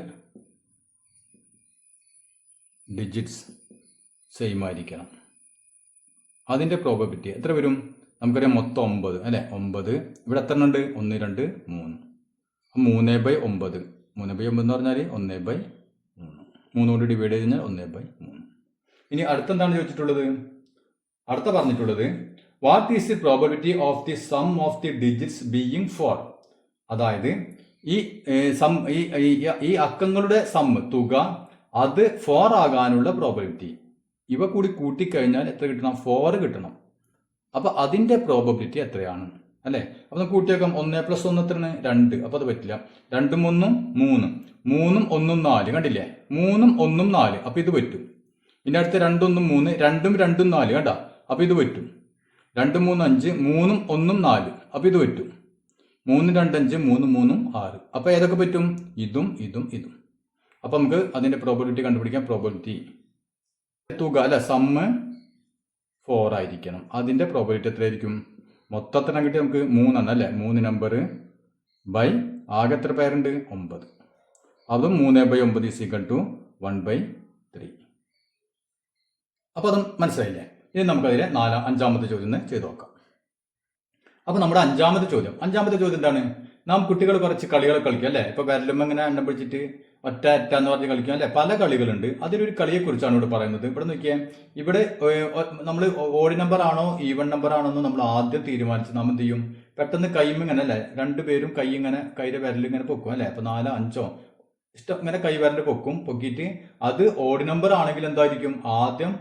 ഡിജിറ്റ്സ് സെയിം ആയിരിക്കണം. അതിന്റെ പ്രോബബിലിറ്റി എത്ര വരും? നമുക്കറിയാം മൊത്തം 9 അല്ലെ. 9 ഇവിടെ എത്ര ഉണ്ട്? 1 2 3. 3/9. 3/9 എന്ന് പറഞ്ഞാൽ 1/3. 3 കൊണ്ട് ഡിവൈഡ് ചെയ്ത് കഴിഞ്ഞാൽ 1/3. ഇനി അടുത്തെന്താണ് ചോദിച്ചിട്ടുള്ളത്? അടുത്ത പറഞ്ഞിട്ടുള്ളത് what is the probability of the sum of the digits being 4. അതായത് ഈ അക്കങ്ങളുടെ തുക അത് 4 ആകാനുള്ള പ്രോബബിലിറ്റി. ഇവ കൂടി കൂട്ടിക്കഴിഞ്ഞാൽ എത്ര കിട്ടണം? 4 കിട്ടണം. അപ്പൊ അതിന്റെ പ്രോബബിലിറ്റി എത്രയാണ് അല്ലെ. അപ്പൊ നമുക്ക് കൂട്ടിയേക്കാം. 1 + 1 എത്രയാണ്? 2. അപ്പൊ അത് പറ്റില്ല. 2 3 3 3 1 4 കണ്ടില്ലേ. 3 1 4 അപ്പൊ ഇത് പറ്റും. ഇനി അടുത്ത 2 1 3 2 2 4 കണ്ട. അപ്പൊ ഇത് പറ്റും. 2 3 5 3 1 4 അപ്പൊ ഇത് പറ്റും. 3 2 5 3 3 6 അപ്പൊ ഏതൊക്കെ പറ്റും? ഇതും ഇതും ഇതും. അപ്പൊ നമുക്ക് അതിന്റെ പ്രോബബിലിറ്റി കണ്ടുപിടിക്കാം. പ്രോബബിലിറ്റി തുക അല്ലെ, സമ്മ് 4 ആയിരിക്കണം. അതിന്റെ പ്രോബബിലിറ്റി എത്രയായിരിക്കും? മൊത്തത്തിന് കിട്ടി നമുക്ക് 3 ആണ് അല്ലെ. 3 നമ്പർ ബൈ ആകെ എത്ര പേരുണ്ട്? 9. അതും 3/9 = 1/3. അപ്പൊ അത് മനസ്സിലായില്ലേ? ഇനി നമുക്കതിലെ 5ാമത്തെ ചോദ്യം ചെയ്ത് നോക്കാം. അപ്പൊ നമ്മുടെ 5ാമത്തെ ചോദ്യം എന്താണ്? നാം കുട്ടികൾ കുറച്ച് കളികൾ കളിക്കും അല്ലെ. ഇപ്പൊ വിരലുമ്പോ ഇങ്ങനെ എണ്ണം പിടിച്ചിട്ട് ഒറ്റ എന്ന് പറഞ്ഞ് കളിക്കും അല്ലെ. പല കളികളുണ്ട്. അതിലൊരു കളിയെ കുറിച്ചാണ് ഇവിടെ പറയുന്നത്. ഇവിടെ നോക്കിയാൽ ഇവിടെ നമ്മൾ ഓഡ് നമ്പർ ആണോ ഈവൺ നമ്പർ ആണോ എന്ന് നമ്മൾ ആദ്യം തീരുമാനിച്ച് നാം എന്ത് ചെയ്യും? പെട്ടെന്ന് കൈമിങ്ങനെ അല്ലെ, രണ്ടുപേരും കൈയുടെ വിരലിങ്ങനെ പൊക്കും അല്ലെ. അപ്പൊ 4 5 ഇഷ്ടം ഇങ്ങനെ കൈവിരല് പൊക്കിയിട്ട് അത് ഓഡ് നമ്പർ ആണെങ്കിൽ എന്തായിരിക്കും? ആദ്യം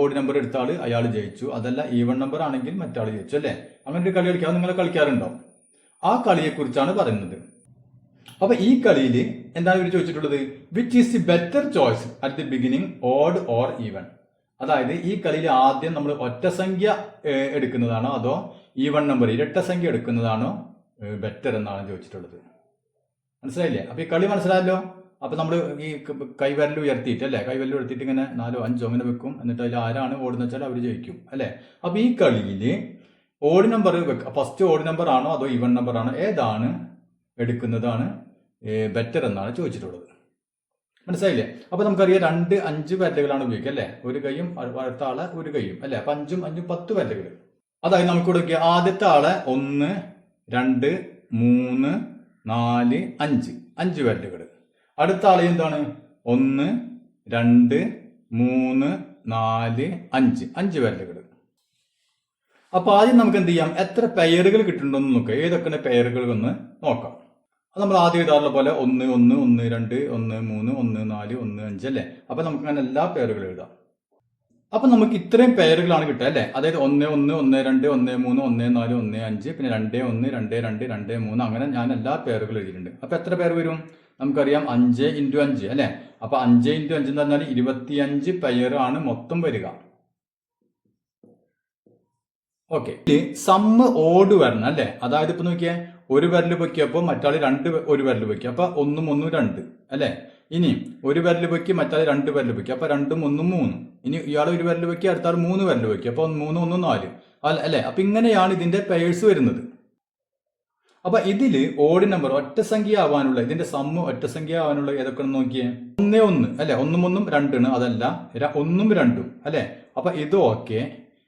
ഓഡ് നമ്പർ എടുത്ത ആള് അയാൾ ജയിച്ചു. അതല്ല ഈവൺ നമ്പർ ആണെങ്കിൽ മറ്റാൾ ജയിച്ചു അല്ലെ. അങ്ങനെ ഒരു കളി കളിക്കാം. നിങ്ങൾ കളിക്കാറുണ്ടോ? ആ കളിയെ കുറിച്ചാണ് പറയുന്നത്. അപ്പൊ ഈ കളിയിൽ എന്താണ് ഇവർ ചോദിച്ചിട്ടുള്ളത്? Which is the better choice at the beginning, odd or even. അതായത് ഈ കളിയിൽ ആദ്യം നമ്മൾ ഒറ്റ സംഖ്യ എടുക്കുന്നതാണോ അതോ ഈവൺ നമ്പർ ഇരട്ട സംഖ്യ എടുക്കുന്നതാണോ ബെറ്റർ എന്നാണ് ചോദിച്ചിട്ടുള്ളത്. മനസ്സിലായില്ലേ? അപ്പൊ ഈ കളി മനസ്സിലായല്ലോ. അപ്പൊ നമ്മൾ ഈ കൈവിരൽ ഉയർത്തിയിട്ട് അല്ലെ, കൈവിരൽ ഉയർത്തിയിട്ട് ഇങ്ങനെ 4 5 അങ്ങനെ വെക്കും. എന്നിട്ട് അതിൽ ആരാണ് ഓടുന്ന വെച്ചാൽ അവർ ജയിക്കും അല്ലെ. അപ്പൊ ഈ കളിയിൽ odd number first odd number ആണോ അതോ ഈവൺ നമ്പർ ആണോ ഏതാണ് എടുക്കുന്നതാണ് ബെറ്റർ എന്നാണ് ചോദിച്ചിട്ടുള്ളത്. മനസ്സിലായില്ലേ? അപ്പോൾ നമുക്കറിയാം 2 5 വിരലുകളാണ് ഉപയോഗിക്കുക അല്ലേ? ഒരു കൈയും അടുത്ത ആളെ ഒരു കൈയും അല്ലേ? അപ്പം 5 5 10 വിരലുകൾ. അതായത് നമുക്ക് കൊടുക്കുക ആദ്യത്തെ ആളെ 1 2 3 4 5 5 വിരലുകൾ. അടുത്ത ആളെ എന്താണ് 1 2 3 4 5 5 വിരലുകൾ. അപ്പൊ ആദ്യം നമുക്ക് എന്ത് ചെയ്യാം, എത്ര പെയറുകൾ കിട്ടുന്നുണ്ടെന്ന് നോക്കാം. ഏതൊക്കെ പെയറുകൾ എന്ന് നോക്കാം. അത് നമ്മൾ ആദ്യം എഴുതാറുള്ള പോലെ 1 1 1 2 1 3 1 4 1 5 അല്ലേ? അപ്പൊ നമുക്ക് അങ്ങനെ എല്ലാ പെയറുകളും എഴുതാം. അപ്പൊ നമുക്ക് ഇത്രയും പെയറുകളാണ് കിട്ടുക അല്ലേ? അതായത് 1 1 1 2 1 3 1 4 1 5 പിന്നെ 2 1 2 2 2 3 അങ്ങനെ ഞാൻ എല്ലാ പെയറുകളും എഴുതിയിട്ടുണ്ട്. അപ്പൊ എത്ര പെയർ വരും? നമുക്കറിയാം 5 × 5 അല്ലേ? അപ്പൊ 5 × 5 എന്ന് പറഞ്ഞാൽ 25 പെയറാണ് മൊത്തം വരിക. ഓക്കെ, സമ്മ് ഓട് വരണം അല്ലേ? അതായത് ഇപ്പൊ നോക്കിയേ, ഒരു വിരൽ പൊക്കിയപ്പോ മറ്റാള് ഒരു വിരൽ പൊക്കി, അപ്പൊ 1 1 2 അല്ലെ? ഇനി ഒരു വിരൽ പൊക്കി മറ്റാള് 2 വിരൽ പൊക്കി, അപ്പൊ 2 1 3. ഇനി ഇയാൾ ഒരു വിരൽ പൊക്കി അടുത്ത ആൾ 3 വിരൽ പൊക്കി, അപ്പൊ 3 1 4 അല്ലെ? അപ്പൊ ഇങ്ങനെയാണ് ഇതിന്റെ പെയേഴ്സ് വരുന്നത്. അപ്പൊ ഇതില് ഓഡ് നമ്പർ ഒറ്റ സംഖ്യ ആവാനുള്ള, ഇതിന്റെ സമ്മ് ഒറ്റ സംഖ്യ ആവാനുള്ള ഏതൊക്കെയാണെന്ന് നോക്കിയേ. 1 1 അല്ലെ? 1 1 2 അതല്ല, 1 2 അല്ലെ? അപ്പൊ ഇത് ഓക്കെ.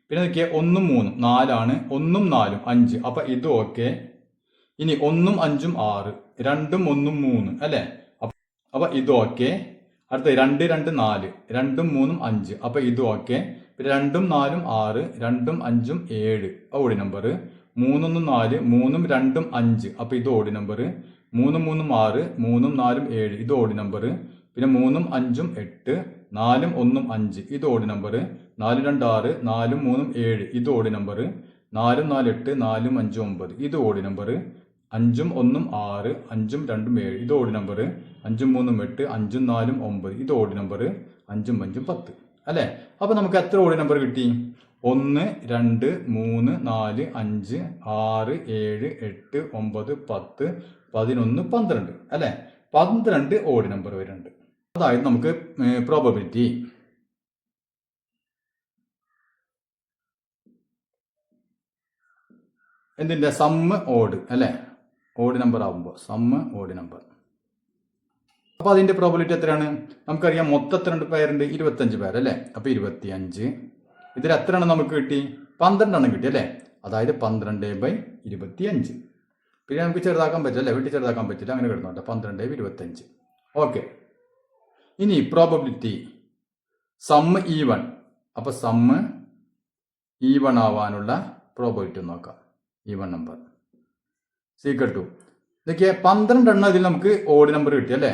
പിന്നെ നോക്കിയേ 1 3 4 1 4 5, അപ്പൊ ഇത് ഓക്കെ. ഇനി 1 5 6 2 1 3 അല്ലെ? അപ്പൊ ഇത് ഓക്കെ. അടുത്ത 2 2 4 2 3 5, അപ്പൊ ഇത് ഓക്കെ. പിന്നെ 2 4 6 2 5 7 ഓഡ് നമ്പർ. 3 1 4 3 2 5, അപ്പൊ ഇത് ഓഡ് നമ്പർ. 3 3 6 3 4 7 ഇത് ഓഡ് നമ്പർ. പിന്നെ 3 5 8 4 1 5 ഇത് ഓഡ് നമ്പർ. 4 2 6 4 3 7 ഇത് ഓഡ് നമ്പർ. 4 4 8 4 5 9 ഇത് ഓഡ് നമ്പർ. 5 1 6 5 2 7 ഇത് ഓഡ് നമ്പർ. 5 3 8 5 4 9 ഇത് ഓഡ് നമ്പർ. 5 5 10 അല്ലെ? അപ്പൊ നമുക്ക് എത്ര ഓഡ് നമ്പർ കിട്ടി? 1 2 3 4 5 6 7 8 9 10 11 12 അല്ലെ? 12 ഓഡ് നമ്പർ വരുന്നുണ്ട്. അതായത് നമുക്ക് പ്രോബബിലിറ്റി എന്തിന്റെ സമ്മ് ഓഡ് അല്ലെ? ഓഡ് നമ്പർ ആവുമ്പോൾ സമ്മ് ഓഡ് നമ്പർ. അപ്പൊ അതിന്റെ പ്രോബബിലിറ്റി എത്രയാണ്? നമുക്കറിയാം മൊത്തം എത്ര പേരുണ്ട്? 25 പേര് അല്ലെ? അപ്പൊ 25. ഇതിൽ എത്ര എണ്ണം നമുക്ക് കിട്ടി? 12 എണ്ണം കിട്ടി അല്ലെ? അതായത് 12/25. പിന്നെ നമുക്ക് ചെറുതാക്കാൻ പറ്റില്ല അല്ലെ? വീട്ടിൽ ചെറുതാക്കാൻ പറ്റില്ല, അങ്ങനെ കിടന്നോട്ടെ. 12/25. ഓക്കെ. ഇനി പ്രോബബിലിറ്റി സമ്മ് ഈവൺ. അപ്പൊ സമ്മ് ഈവൺ ആവാനുള്ള പ്രോബബിലിറ്റി നോക്കാം. ഈവൺ നമ്പർ സീക്വൽ ടു ഇതൊക്കെ 12 എണ്ണം ഇതിൽ നമുക്ക് ഓഡ് നമ്പർ കിട്ടി അല്ലെ?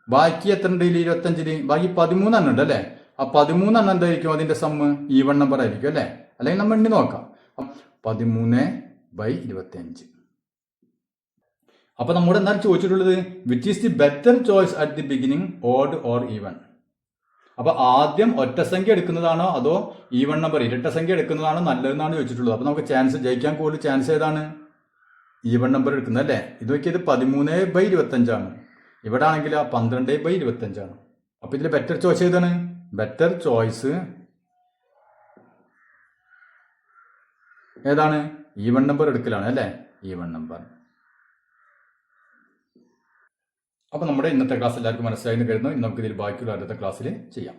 ബാക്കി എത്ര ഉണ്ട്? 25 ബാക്കി 13 എണ്ണം ഉണ്ട് അല്ലെ? ആ 13 എണ്ണം എന്തായിരിക്കും? അതിന്റെ സമ്മ് ഈവൺ നമ്പർ ആയിരിക്കും അല്ലെ? അല്ലെങ്കിൽ നമ്മൾ എണ്ണി നോക്കാം. 13/25. അപ്പൊ നമ്മുടെ എന്താണ് ചോദിച്ചിട്ടുള്ളത്? Which is the better choice at the beginning, odd or even? അപ്പൊ ആദ്യം ഒറ്റ സംഖ്യ എടുക്കുന്നതാണോ അതോ ഈവൺ നമ്പർ ഇരട്ട സംഖ്യ എടുക്കുന്നതാണോ നല്ലതെന്നാണ് ചോദിച്ചിട്ടുള്ളത്. അപ്പൊ നമുക്ക് ചാൻസ് ജയിക്കാൻ കൂടുതൽ ചാൻസ് ഏതാണ്? ഈവൺ നമ്പർ എടുക്കുന്നത് അല്ലേ? ഇത് നോക്കിയത് 13/25 ഇവിടെ ആണെങ്കിൽ 12/25. അപ്പൊ ഇതിൽ ബെറ്റർ ചോയ്സ് ഏതാണ്? ബെറ്റർ ചോയ്സ് ഏതാണ്? ഈവൺ നമ്പർ എടുക്കലാണ് അല്ലേ? Even number. അപ്പൊ നമ്മുടെ ഇന്നത്തെ ക്ലാസ് എല്ലാവർക്കും മനസ്സിലായെന്ന് കരുതുന്നു. നമുക്ക് ഇതിൽ ബാക്കിയുള്ള അടുത്ത ക്ലാസ്സിൽ ചെയ്യാം.